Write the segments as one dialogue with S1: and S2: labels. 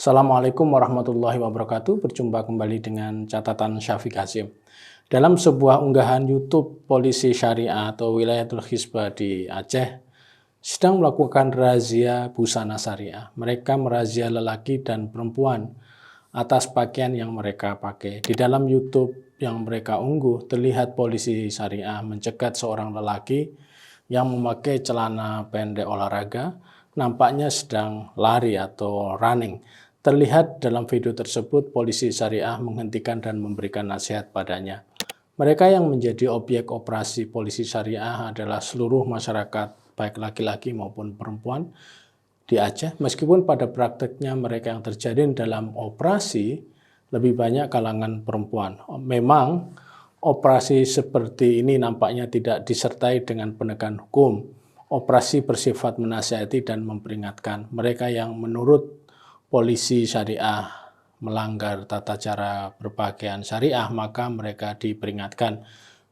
S1: Assalamualaikum warahmatullahi wabarakatuh. Berjumpa kembali dengan catatan Syafiq Hasyim. Dalam sebuah unggahan YouTube, polisi syariah atau Wilayatul Hizbah di Aceh sedang melakukan razia busana syariah. Mereka merazia lelaki dan perempuan atas pakaian yang mereka pakai. Di dalam YouTube yang mereka unggah, terlihat polisi syariah mencegat seorang lelaki yang memakai celana pendek olahraga, nampaknya sedang lari atau running. Terlihat dalam video tersebut, polisi syariah menghentikan dan memberikan nasihat padanya. Mereka yang menjadi objek operasi polisi syariah adalah seluruh masyarakat, baik laki-laki maupun perempuan di Aceh. Meskipun pada prakteknya mereka yang terjadi dalam operasi lebih banyak kalangan perempuan. Memang operasi seperti ini nampaknya tidak disertai dengan penegakan hukum. Operasi bersifat menasihati dan memperingatkan mereka yang menurut polisi syariah melanggar tata cara berpakaian syariah, maka mereka diperingatkan.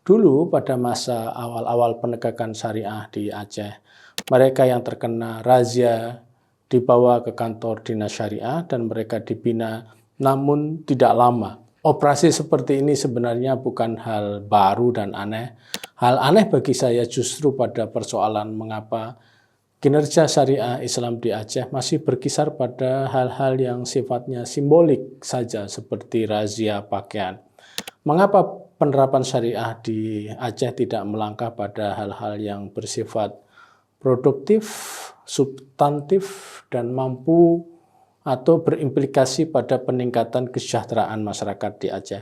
S1: Dulu pada masa awal-awal penegakan syariah di Aceh, mereka yang terkena razia dibawa ke kantor dinas syariah dan mereka dibina, namun tidak lama. Operasi seperti ini sebenarnya bukan hal baru dan aneh. Hal aneh bagi saya justru pada persoalan mengapa kinerja syariah Islam di Aceh masih berkisar pada hal-hal yang sifatnya simbolik saja seperti razia pakaian. Mengapa penerapan syariah di Aceh tidak melangkah pada hal-hal yang bersifat produktif, substantif, dan mampu atau berimplikasi pada peningkatan kesejahteraan masyarakat di Aceh?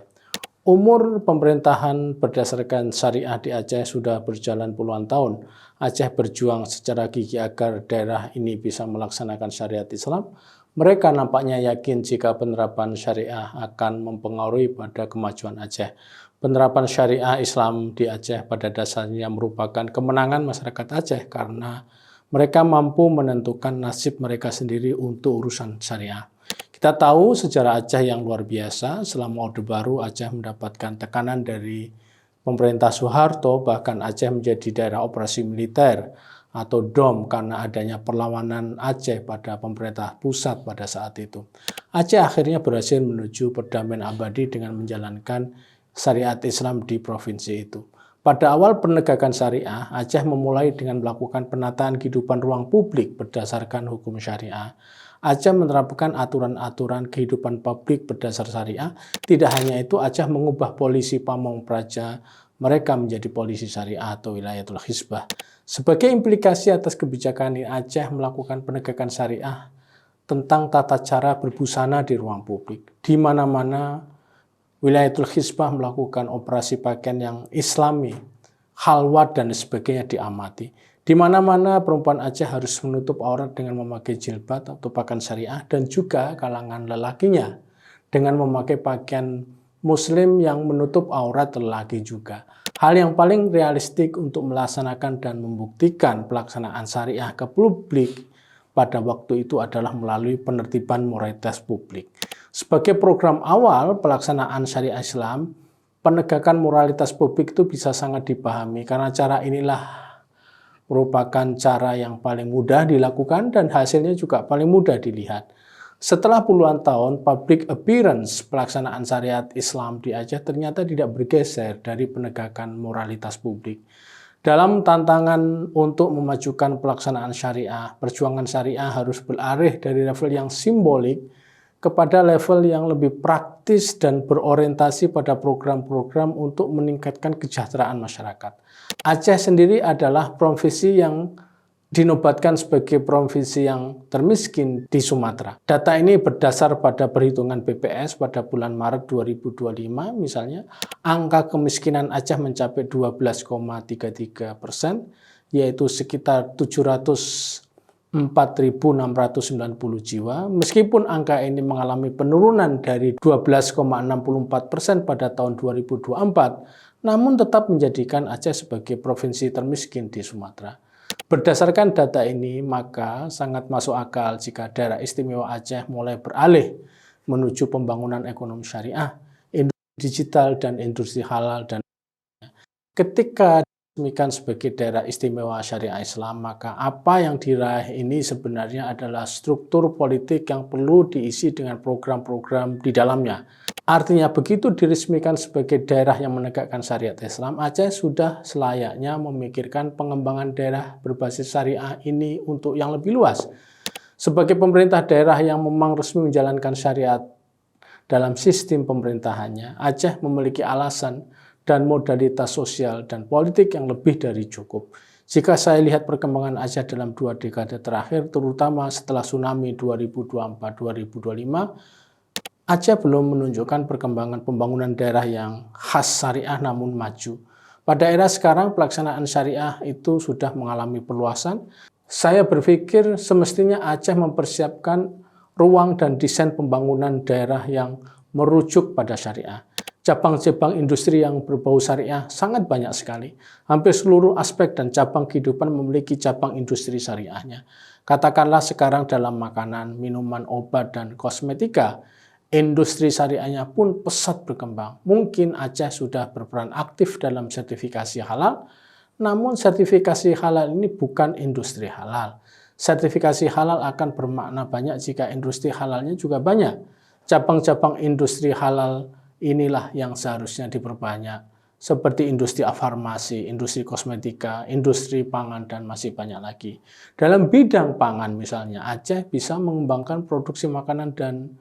S1: Umur pemerintahan berdasarkan syariah di Aceh sudah berjalan puluhan tahun. Aceh berjuang secara gigih agar daerah ini bisa melaksanakan syariat Islam. Mereka nampaknya yakin jika penerapan syariah akan mempengaruhi pada kemajuan Aceh. Penerapan syariah Islam di Aceh pada dasarnya merupakan kemenangan masyarakat Aceh karena mereka mampu menentukan nasib mereka sendiri untuk urusan syariah. Kita tahu sejarah Aceh yang luar biasa. Selama Orde Baru, Aceh mendapatkan tekanan dari pemerintah Soeharto, bahkan Aceh menjadi daerah operasi militer atau DOM karena adanya perlawanan Aceh pada pemerintah pusat pada saat itu. Aceh akhirnya berhasil menuju perdamaian abadi dengan menjalankan syariat Islam di provinsi itu. Pada awal penegakan syariah, Aceh memulai dengan melakukan penataan kehidupan ruang publik berdasarkan hukum syariah. Aceh menerapkan aturan-aturan kehidupan publik berdasar syariah. Tidak hanya itu, Aceh mengubah polisi Pamong Praja mereka menjadi polisi syariah atau Wilayatul Hizbah. Sebagai implikasi atas kebijakan ini, Aceh melakukan penegakan syariah tentang tata cara berbusana di ruang publik. Di mana-mana Wilayatul Hizbah melakukan operasi pakaian yang islami, khalwat dan sebagainya diamati. Di mana-mana perempuan Aceh harus menutup aurat dengan memakai jilbab atau pakaian syariah dan juga kalangan lelakinya dengan memakai pakaian muslim yang menutup aurat lelaki juga. Hal yang paling realistik untuk melaksanakan dan membuktikan pelaksanaan syariah ke publik pada waktu itu adalah melalui penertiban moralitas publik. Sebagai program awal pelaksanaan syariah Islam, penegakan moralitas publik itu bisa sangat dipahami karena cara inilah merupakan cara yang paling mudah dilakukan dan hasilnya juga paling mudah dilihat. Setelah puluhan tahun, public appearance pelaksanaan syariat Islam di Aceh ternyata tidak bergeser dari penegakan moralitas publik. Dalam tantangan untuk memajukan pelaksanaan syariah, perjuangan syariah harus beralih dari level yang simbolik kepada level yang lebih praktis dan berorientasi pada program-program untuk meningkatkan kesejahteraan masyarakat. Aceh sendiri adalah provinsi yang dinobatkan sebagai provinsi yang termiskin di Sumatera. Data ini berdasar pada perhitungan BPS pada bulan Maret 2025 misalnya, angka kemiskinan Aceh mencapai 12,33%, yaitu sekitar 704.690 jiwa. Meskipun angka ini mengalami penurunan dari 12,64% pada tahun 2024, namun tetap menjadikan Aceh sebagai provinsi termiskin di Sumatera. Berdasarkan data ini, maka sangat masuk akal jika daerah istimewa Aceh mulai beralih menuju pembangunan ekonomi syariah, industri digital, dan industri halal. Dan ketika diresmikan sebagai daerah istimewa syariah Islam, maka apa yang diraih ini sebenarnya adalah struktur politik yang perlu diisi dengan program-program di dalamnya. Artinya begitu diresmikan sebagai daerah yang menegakkan syariat Islam, Aceh sudah selayaknya memikirkan pengembangan daerah berbasis syariah ini untuk yang lebih luas. Sebagai pemerintah daerah yang memang resmi menjalankan syariat dalam sistem pemerintahannya, Aceh memiliki alasan dan modalitas sosial dan politik yang lebih dari cukup. Jika saya lihat perkembangan Aceh dalam 2 dekade terakhir, terutama setelah tsunami 2024-2025, Aceh belum menunjukkan perkembangan pembangunan daerah yang khas syariah namun maju. Pada era sekarang, pelaksanaan syariah itu sudah mengalami perluasan. Saya berpikir semestinya Aceh mempersiapkan ruang dan desain pembangunan daerah yang merujuk pada syariah. Cabang-cabang industri yang berbau syariah sangat banyak sekali. Hampir seluruh aspek dan cabang kehidupan memiliki cabang industri syariahnya. Katakanlah sekarang dalam makanan, minuman, obat, dan kosmetika, industri syariahnya pun pesat berkembang. Mungkin Aceh sudah berperan aktif dalam sertifikasi halal, namun sertifikasi halal ini bukan industri halal. Sertifikasi halal akan bermakna banyak jika industri halalnya juga banyak. Cabang-cabang industri halal inilah yang seharusnya diperbanyak, seperti industri farmasi, industri kosmetika, industri pangan, dan masih banyak lagi. Dalam bidang pangan misalnya, Aceh bisa mengembangkan produksi makanan dan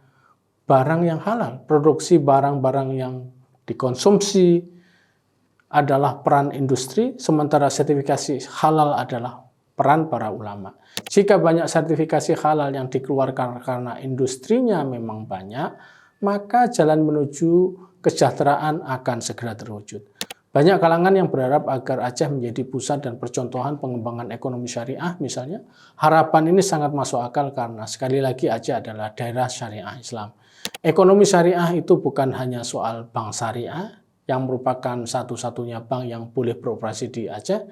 S1: barang yang halal. Produksi barang-barang yang dikonsumsi adalah peran industri, sementara sertifikasi halal adalah peran para ulama. Jika banyak sertifikasi halal yang dikeluarkan karena industrinya memang banyak, maka jalan menuju kesejahteraan akan segera terwujud. Banyak kalangan yang berharap agar Aceh menjadi pusat dan percontohan pengembangan ekonomi syariah misalnya. Harapan ini sangat masuk akal karena sekali lagi Aceh adalah daerah syariah Islam. Ekonomi syariah itu bukan hanya soal bank syariah yang merupakan satu-satunya bank yang boleh beroperasi di Aceh,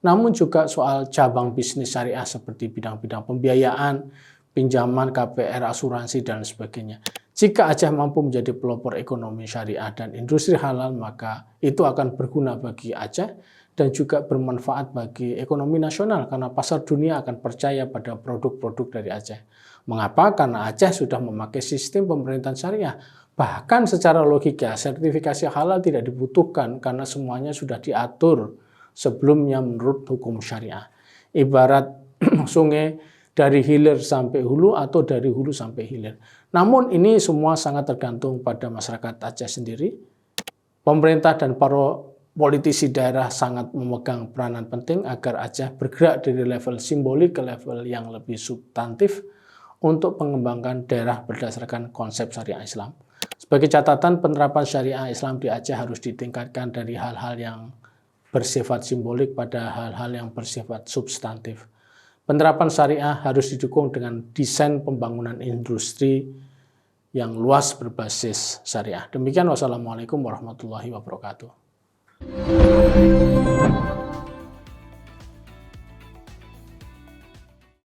S1: namun juga soal cabang bisnis syariah seperti bidang-bidang pembiayaan, pinjaman, KPR, asuransi, dan sebagainya. Jika Aceh mampu menjadi pelopor ekonomi syariah dan industri halal, maka itu akan berguna bagi Aceh dan juga bermanfaat bagi ekonomi nasional karena pasar dunia akan percaya pada produk-produk dari Aceh. Mengapa? Karena Aceh sudah memakai sistem pemerintahan syariah. Bahkan secara logika, sertifikasi halal tidak dibutuhkan karena semuanya sudah diatur sebelumnya menurut hukum syariah. Ibarat sungai dari hilir sampai hulu atau dari hulu sampai hilir. Namun ini semua sangat tergantung pada masyarakat Aceh sendiri. Pemerintah dan para politisi daerah sangat memegang peranan penting agar Aceh bergerak dari level simbolik ke level yang lebih substantif untuk mengembangkan daerah berdasarkan konsep syariah Islam. Sebagai catatan, penerapan syariah Islam di Aceh harus ditingkatkan dari hal-hal yang bersifat simbolik pada hal-hal yang bersifat substantif. Penerapan syariah harus didukung dengan desain pembangunan industri yang luas berbasis syariah. Demikian, wassalamualaikum warahmatullahi wabarakatuh.